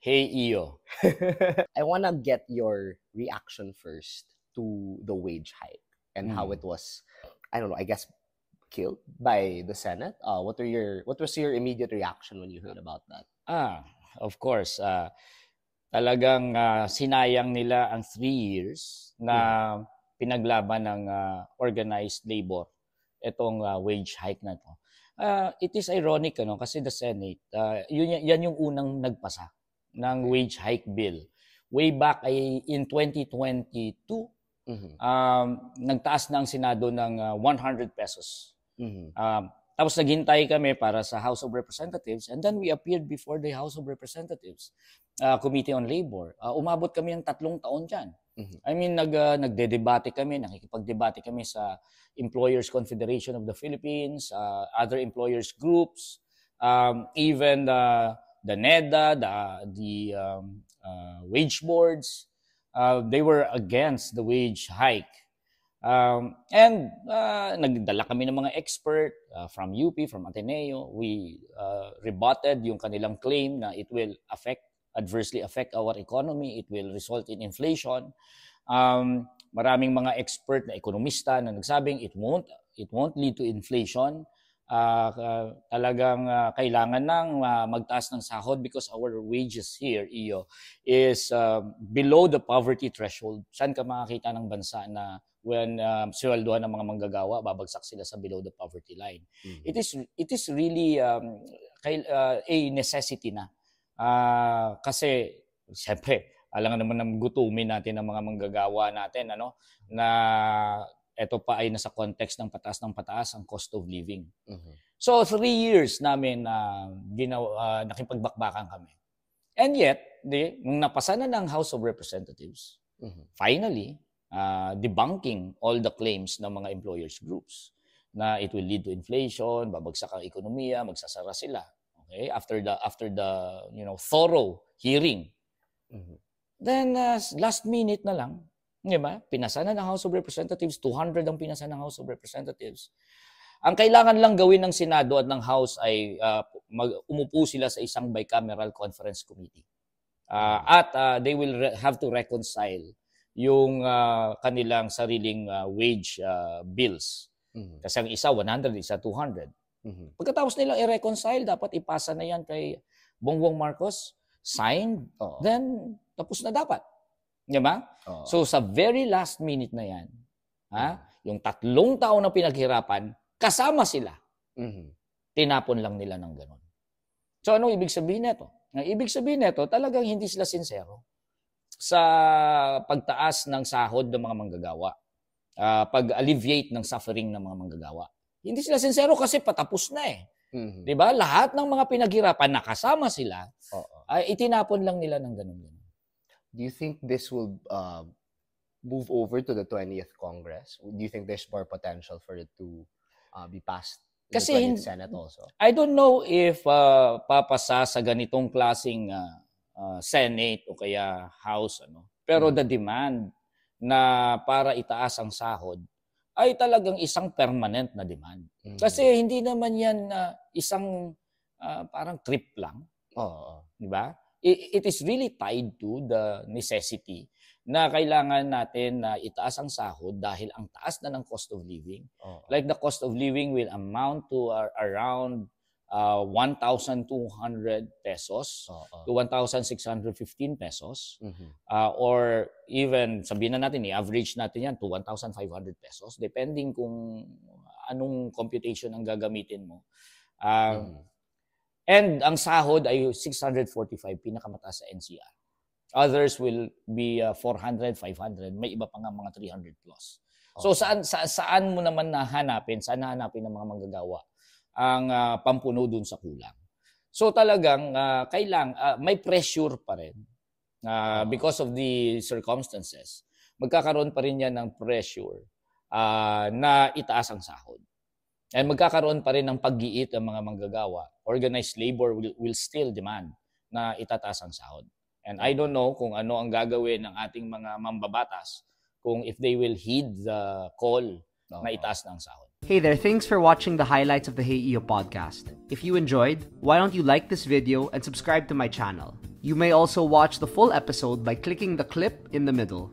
Hey, Iyo. I want to get your reaction first to the wage hike and how Mm. it was, I don't know, I guess killed by the Senate. What was your immediate reaction when you heard about that? Of course, talagang sinayang nila ang 3 years na Mhm. pinaglaban ng organized labor, itong wage hike na to. It is ironic ano kasi the Senate, yan yung unang nagpasa ng Okay. wage hike bill. Way back ay in 2022, Mhm. nagtaas na ang Senado ng 100 pesos. Mhm. Tapos naghintay kami para sa House of Representatives and then we appeared before the House of Representatives Committee on Labor. Umabot kami ng 3 taon dyan. Mhm. I mean, nagdedebate kami, nakikipagdebate kami sa Employers Confederation of the Philippines, other employers groups, even the NEDA, the wage boards. They were against the wage hike. Nagdala kami ng mga expert from UP, from Ateneo. We rebutted yung kanilang claim na it will adversely affect our economy. It will result in inflation. Maraming mga expert na ekonomista na nagsabing it won't lead to inflation. Talagang kailangan nang magtaas ng sahod because our wages here, Iyo, is below the poverty threshold. Saan ka makakita ng bansa na when sweldohan ng mga manggagawa, babagsak sila sa below the poverty line? Mhm. It is really a necessity na. Kasi, siyempre, alangan naman ng gutumin natin ang mga manggagawa natin, ano, na ito pa ay nasa context ng pataas ang cost of living. Mhm. So 3 years namin nakipagbakbakan kami. And yet, nung napasa na ng House of Representatives, Mhm. finally, debunking all the claims ng mga employers groups na it will lead to inflation, babagsak ang ekonomiya, magsasara sila. Okay? After the thorough hearing. Mhm. Then last minute na lang, di ba? Pinasa na ng House of Representatives, 200 ang pinasa ng House of Representatives. Ang kailangan lang gawin ng Senado at ng House ay umupo sila sa isang bicameral conference committee. At they will have to reconcile yung kanilang sariling wage bills. Mhm. Kasi ang isa 100, isa 200. Mhm. Pagkatapos nilang i-reconcile, dapat ipasa na yan kay Bongbong Marcos, signed, Oo. then tapos na dapat. Di ba? Oo. So sa very last minute na yan, Mhm. yung 3 taon na pinaghirapan, kasama sila. Mhm. Tinapon lang nila ng ganun. So ano ibig sabihin nito? Ang ibig sabihin nito, talagang hindi sila sincero sa pagtaas ng sahod ng mga manggagawa. Pag-alleviate ng suffering ng mga manggagawa. Hindi sila sincero kasi patapos na eh. Mhm. 'Di ba? Lahat ng mga pinaghirapan nakasama sila, Oo. ay itinapon lang nila ng ganun. Do you think this will move over to the 20th Congress? Do you think there's more potential for it to be passed in the Kasi 20th Senate also? I don't know if papasa sa ganitong klaseng Senate o kaya House, ano. Pero the demand na para itaas ang sahod ay talagang isang permanent na demand. Mhm. Kasi hindi naman yan isang parang trip lang, Oo. di ba? It is really tied to the necessity na kailangan natin na itaas ang sahod dahil ang taas na ng cost of living. Oo. Like the cost of living will amount to around 1,200 pesos Oo. to 1,615 pesos. Mhm. Or even, sabihin na natin, i-average natin yan to 1,500 pesos, depending kung anong computation ang gagamitin mo. Mhm. And ang sahod ay 645, pinakamataas sa NCR. Others will be 400, 500, may iba pa nga mga 300 plus. So saan mo naman nahanapin, saan nahanapin ng mga manggagawa ang pampuno dun sa kulang? So talagang may pressure pa rin because of the circumstances. Magkakaroon pa rin yan ng pressure na itaas ang sahod. And magkakaroon pa rin ng pag-iit ang mga manggagawa. Organized labor will still demand na itataas ang sahod. And I don't know kung ano ang gagawin ng ating mga mambabatas kung if they will heed the call na itaas na ang sahod. Hey there, thanks for watching the highlights of the Hey EO podcast. If you enjoyed, why don't you like this video and subscribe to my channel? You may also watch the full episode by clicking the clip in the middle.